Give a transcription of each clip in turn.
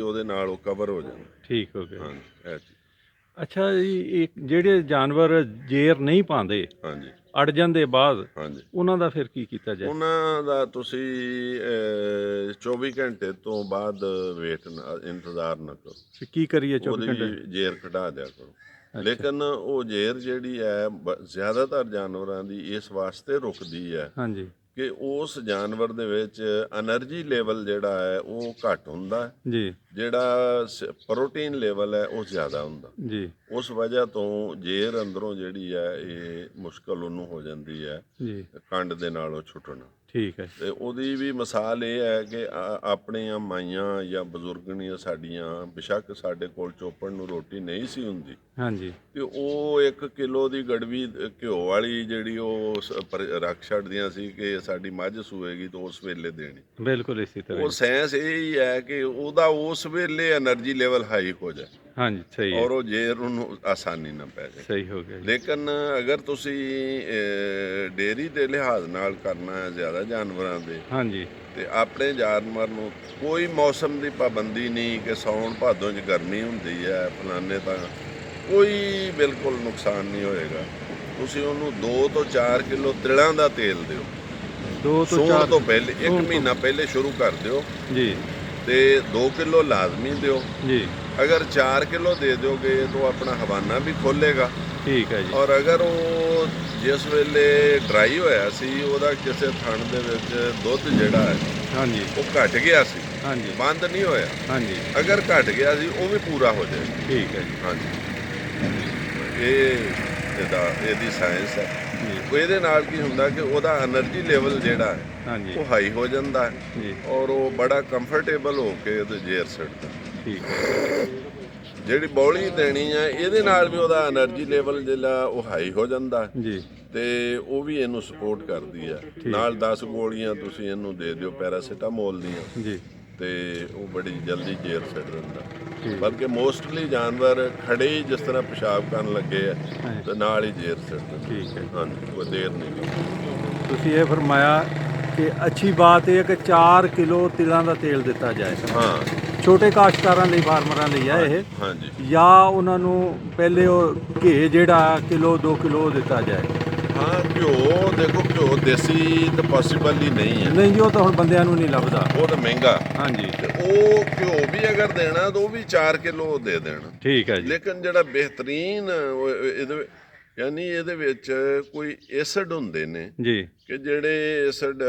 ਉਹਦੇ ਨਾਲ ਉਹ ਕਵਰ ਹੋ ਜਾਂਦਾ। ਠੀਕ ਹੋ ਗਿਆ। ਹਾਂਜੀ ਇਹ ਚੀਜ਼। ਅੱਛਾ ਜੀ, ਇਹ ਜਿਹੜੇ ਜਾਨਵਰ ਜੇਰ ਨਹੀਂ ਪਾਉਂਦੇ, ਹਾਂਜੀ ਅੜ ਜਾਂਦੇ ਬਾਅਦ, ਹਾਂਜੀ ਉਹਨਾਂ ਦਾ ਫਿਰ ਕੀ ਕੀਤਾ ਜਾਏ? ਉਹਨਾਂ ਦਾ ਤੁਸੀਂ 24 ਘੰਟੇ ਤੋਂ ਬਾਅਦ ਇੰਤਜ਼ਾਰ ਨਾ ਕਰੋ। ਵੀ ਕੀ ਕਰੀਏ 24 ਉਹਦੀ ਘੰਟੇ? ਜੇਰ ਕਢਾ ਦਿਆ ਕਰੋ। ਅੱਛਾ। ਲੇਕਿਨ ਉਹ ਜੇਰ ਜਿਹੜੀ ਹੈ ਜ਼ਿਆਦਾਤਰ ਜਾਨਵਰਾਂ ਦੀ ਇਸ ਵਾਸਤੇ ਰੁਕਦੀ ਹੈ ਹਾਂਜੀ ਕਿ ਉਸ ਜਾਨਵਰ ਦੇ ਵਿੱਚ એનર્ਜੀ ਲੈਵਲ ਜਿਹੜਾ ਹੈ ਉਹ ਘੱਟ ਹੁੰਦਾ ਹੈ, ਜੀ ਜਿਹੜਾ ਪ੍ਰੋਟੀਨ ਲੈਵਲ ਹੈ ਉਹ ਜ਼ਿਆਦਾ ਹੁੰਦਾ। ਜੀ ਉਸ ਵਜ੍ਹਾ ਤੋਂ ਜੇਰ ਅੰਦਰੋਂ ਜਿਹੜੀ ਹੈ ਇਹ ਮੁਸ਼ਕਲ ਉਹਨੂੰ ਹੋ ਜਾਂਦੀ ਹੈ ਜੀ। ਕੰਡ ਦੇ ਨਾਲੋਂ ਛੁੱਟਣਾ। ਠੀਕ ਹੈ। ਤੇ ਉਹਦੀ ਵੀ ਮਿਸਾਲ ਇਹ ਹੈ ਕਿ ਆਪਣੀਆਂ ਮਾਈਆਂ ਜਾਂ ਬਜ਼ੁਰਗਣੀਆਂ ਸਾਡੀਆਂ ਬੇਸ਼ੱਕ ਸਾਡੇ ਕੋਲ ਚੋਪੜ ਨੂੰ ਰੋਟੀ ਨਹੀਂ ਸੀ ਹੁੰਦੀ, ਹਾਂਜੀ ਤੇ ਉਹ 1 ਕਿਲੋ ਦੀ ਗੜਵੀ ਘਿਓ ਵਾਲੀ ਜਿਹੜੀ ਉਹ ਰੱਖ ਛੱਡਦੀਆਂ ਸੀ ਕਿ ਸਾਡੀ ਮੱਝ ਸੂਏਗੀ ਤਾਂ ਉਸ ਵੇਲੇ ਦੇਣੀ। ਬਿਲਕੁਲ ਇਸੇ ਤਰ੍ਹਾਂ ਉਹ ਹੀ। ਸਾਇੰਸ ਇਹ ਹੀ ਹੈ ਕਿ ਉਹਦਾ ਉਸ ਵੇਲੇ એનર્ਜੀ ਲੈਵਲ ਹਾਈ ਹੋ ਜਾਏ ਹਾਂਜੀ ਸਹੀ ਹੈ। ਔਰ ਉਹ ਜੇਰ ਉਹਨੂੰ ਆਸਾਨੀ ਨਾਲ ਪੈ ਜਾਏ। ਸਹੀ ਹੋ ਗਿਆ ਜੀ। ਲੇਕਿਨ ਅਗਰ ਤੁਸੀਂ ਡੇਅਰੀ ਦੇ ਲਿਹਾਜ਼ ਨਾਲ ਕਰਨਾ ਹੈ ਜ਼ਿਆਦਾ ਜਾਨਵਰਾਂ ਦੇ, ਹਾਂਜੀ ਤੇ ਆਪਣੇ ਜਾਨਵਰ ਨੂੰ ਕੋਈ ਮੌਸਮ ਦੀ ਪਾਬੰਦੀ ਨਹੀਂ ਕਿ ਸਾਉਣ ਭਾਦੋਂ 'ਚ ਗਰਮੀ ਹੁੰਦੀ ਹੈ ਫਲਾਣੇ, ਤਾਂ ਕੋਈ ਬਿਲਕੁਲ ਨੁਕਸਾਨ ਨਹੀਂ ਹੋਏਗਾ। ਤੁਸੀਂ ਉਹਨੂੰ 2 ਤੋਂ 4 ਕਿਲੋ ਤਿਲਾਂ ਦਾ ਤੇਲ ਦਿਓ 2 ਤੋਂ ਸੂਣ 4 ਤੋਂ ਪਹਿਲੇ, 1 ਮਹੀਨਾ ਪਹਿਲੇ ਸ਼ੁਰੂ ਕਰ ਦਿਓ, ਜੀ ਤੇ 2 ਕਿਲੋ ਲਾਜ਼ਮੀ ਦਿਓ। ਜੀ। ਅਗਰ 4 ਕਿਲੋ ਦੇ ਦਿਓਗੇ ਤਾਂ ਆਪਣਾ ਹਵਾਨਾ ਵੀ ਖੋਲੇਗਾ। ਠੀਕ ਹੈ ਜੀ। ਔਰ ਅਗਰ ਉਹ ਜਿਸ ਵੇਲੇ ਡਰਾਈ ਹੋਇਆ ਸੀ ਉਹਦਾ ਕਿਸੇ ਥਣ ਦੇ ਵਿੱਚ ਦੁੱਧ ਜਿਹੜਾ ਹੈ ਹਾਂਜੀ ਉਹ ਘਟ ਗਿਆ ਸੀ, ਹਾਂਜੀ ਬੰਦ ਨਹੀਂ ਹੋਇਆ, ਹਾਂਜੀ। ਅਗਰ ਘਟ ਗਿਆ ਸੀ ਉਹ ਵੀ ਪੂਰਾ ਹੋ ਜਾਏ। ਠੀਕ ਹੈ ਜੀ। ਹਾਂਜੀ ਇਹਦੀ ਸਾਇੰਸ ਹੈ। ਜੀ ਇਹਦੇ ਨਾਲ ਕੀ ਹੁੰਦਾ ਕਿ ਉਹਦਾ એનર્ਜੀ ਲੈਵਲ ਜਿਹੜਾ ਹੈ ਹਾਂਜੀ ਉਹ ਹਾਈ ਹੋ ਜਾਂਦਾ ਹੈ ਜੀ। ਔਰ ਉਹ ਬੜਾ ਕੰਫਰਟੇਬਲ ਹੋ ਕੇ ਉਹਦੇ ਜੇਰ ਸਿੱਟਦਾ। ਠੀਕ ਹੈ ਜਿਹੜੀ ਬੌਲੀ ਦੇਣੀ ਹੈ ਇਹਦੇ ਨਾਲ ਵੀ ਉਹਦਾ એનર્ਜੀ ਲੈਵਲ ਜਿਹੜਾ ਉਹ ਹਾਈ ਹੋ ਜਾਂਦਾ ਹੈ, ਜੀ। ਤੇ ਉਹ ਵੀ ਇਹਨੂੰ ਸਪੋਰਟ ਕਰਦੀ ਹੈ। ਨਾਲ 10 ਗੋਲੀਆਂ ਤੁਸੀਂ ਇਹਨੂੰ ਦੇ ਦਿਓ ਪੈਰਾਸੀਟਾਮੋਲ ਦੀਆਂ, ਜੀ ਤੇ ਉਹ ਬੜੀ ਜਲਦੀ ਜੇਰ ਛੱਡ ਦਿੰਦਾ। ਠੀਕ। ਬਲਕਿ ਮੋਸਟਲੀ ਜਾਨਵਰ ਖੜੇ ਹੀ ਜਿਸ ਤਰ੍ਹਾਂ ਪਿਸ਼ਾਬ ਕਰਨ ਲੱਗੇ ਆ ਹਾਂਜੀ। ਤੇ ਨਾਲ ਹੀ ਜੇਰ ਛੱਡ ਦਿੰਦਾ। ਠੀਕ ਹੈ। ਹਾਂਜੀ ਕੋਈ ਦੇਰ ਨਹੀਂ ਲੱਗਦੀ। ਤੁਸੀਂ ਇਹ ਫਰਮਾਇਆ ਕਿ ਅੱਛੀ ਬਾਤ ਇਹ ਹੈ ਕਿ 4 ਕਿਲੋ ਤਿਲਾਂ ਦਾ ਤੇਲ ਦਿੱਤਾ ਜਾਏ। ਹਾਂ ਛੋਟੇ ਕਾਸ਼ਤਕਾਰਾਂ ਲਈ, ਫਾਰਮਰਾਂ ਲਈ ਹੈ ਇਹ, ਹਾਂਜੀ ਜਾਂ ਉਹਨਾਂ ਨੂੰ ਪਹਿਲੇ ਉਹ ਘੇ ਜਿਹੜਾ ਕਿਲੋ 2 ਕਿਲੋ ਦਿੱਤਾ ਜਾਏ? ਹਾਂ ਘਿਓ ਦੇਖੋ, ਘਿਓ ਦੇਸੀ ਤਾਂ ਪੋਸੀਬਲ ਹੀ ਨਹੀਂ ਹੈ। ਨਹੀਂ ਜੀ, ਉਹ ਤਾਂ ਹੁਣ ਬੰਦਿਆਂ ਨੂੰ ਨਹੀਂ ਲੱਭਦਾ। ਉਹ ਤਾਂ ਮਹਿੰਗਾ। ਹਾਂਜੀ ਤੇ ਉਹ ਘਿਓ ਵੀ ਅਗਰ ਦੇਣਾ ਤਾਂ ਉਹ ਵੀ 4 ਕਿਲੋ ਦੇ ਦੇਣਾ। ਠੀਕ ਹੈ ਜੀ। ਲੇਕਿਨ ਜਿਹੜਾ ਬਿਹਤਰੀਨ ਇਹਦੇ ਯਾਨੀ ਇਹਦੇ ਵਿੱਚ ਕੋਈ ਐਸਿਡ ਹੁੰਦੇ ਨੇ ਜੀ ਕਿ ਜਿਹੜੇ ਐਸਿਡ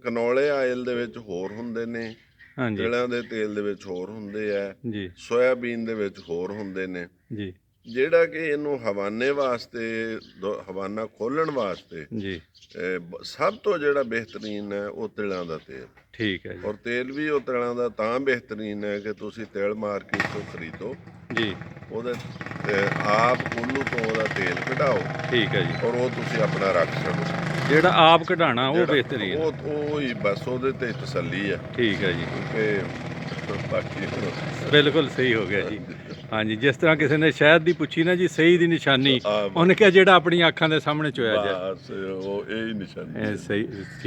ਕਨੋਲੇ ਆਇਲ ਦੇ ਵਿੱਚ ਹੋਰ ਹੁੰਦੇ ਨੇ, ਹਾਂਜੀ ਤਿਲਾਂ ਦੇ ਤੇਲ ਦੇ ਵਿੱਚ ਹੋਰ ਹੁੰਦੇ ਆ, ਜੀ ਸੋਇਆਬੀਨ ਦੇ ਵਿੱਚ ਹੋਰ ਹੁੰਦੇ ਨੇ, ਜੀ ਜਿਹੜਾ ਕਿ ਇਹਨੂੰ ਹਵਾਨੇ ਵਾਸਤੇ, ਹਵਾਨਾ ਖੋਲਣ ਵਾਸਤੇ ਜੀ। ਸਭ ਤੋਂ ਜਿਹੜਾ ਬਿਹਤਰੀਨ ਹੈ ਉਹ ਤਿਲਾਂ ਦਾ ਤੇਲ। ਠੀਕ ਹੈ ਜੀ। ਔਰ ਤੇਲ ਵੀ ਉਹ ਤਿਲਾਂ ਦਾ ਤਾਂ ਬਿਹਤਰੀਨ ਹੈ ਕਿ ਤੁਸੀਂ ਤੇਲ ਮਾਰਕੀਟ ਤੋਂ ਖਰੀਦੋ, ਜੀ ਉਹਦੇ ਆਪ ਕੁੱਲੂ ਤੋਂ ਉਹਦਾ ਤੇਲ ਕਢਾਓ, ਠੀਕ ਹੈ ਜੀ। ਔਰ ਉਹ ਤੁਸੀਂ ਆਪਣਾ ਰੱਖ ਛੱਡੋ। ਜਿਹੜਾ ਆਪ ਕਢਾਣਾ ਉਹ ਬਿਹਤਰੀਨ। ਉਹ ਹੀ ਬਸ ਉਹਦੇ ਤੇ ਤਸੱਲੀ ਹੈ। ਠੀਕ ਹੈ ਜੀ। ਕਿ ਬਾਕੀ ਬਿਲਕੁਲ ਸਹੀ ਹੋ ਗਿਆ ਜੀ। ਹਾਂਜੀ, ਜਿਸ ਤਰ੍ਹਾਂ ਕਿਸੇ ਨੇ ਸ਼ਹਿਦ ਦੀ ਪੁੱਛੀ ਨਾ ਜੀ ਸਹੀ ਦੀ ਨਿਸ਼ਾਨੀ, ਹਾਂ, ਉਹਨੇ ਕਿਹਾ ਜਿਹੜਾ ਆਪਣੀਆਂ ਅੱਖਾਂ ਦੇ ਸਾਹਮਣੇ ਚੋਇਆ ਜਾਏ। ਬਸ ਉਹ ਇਹ ਹੀ ਨਿਸ਼ਾਨੀ ਹੈ। ਇਹ ਸਹੀ।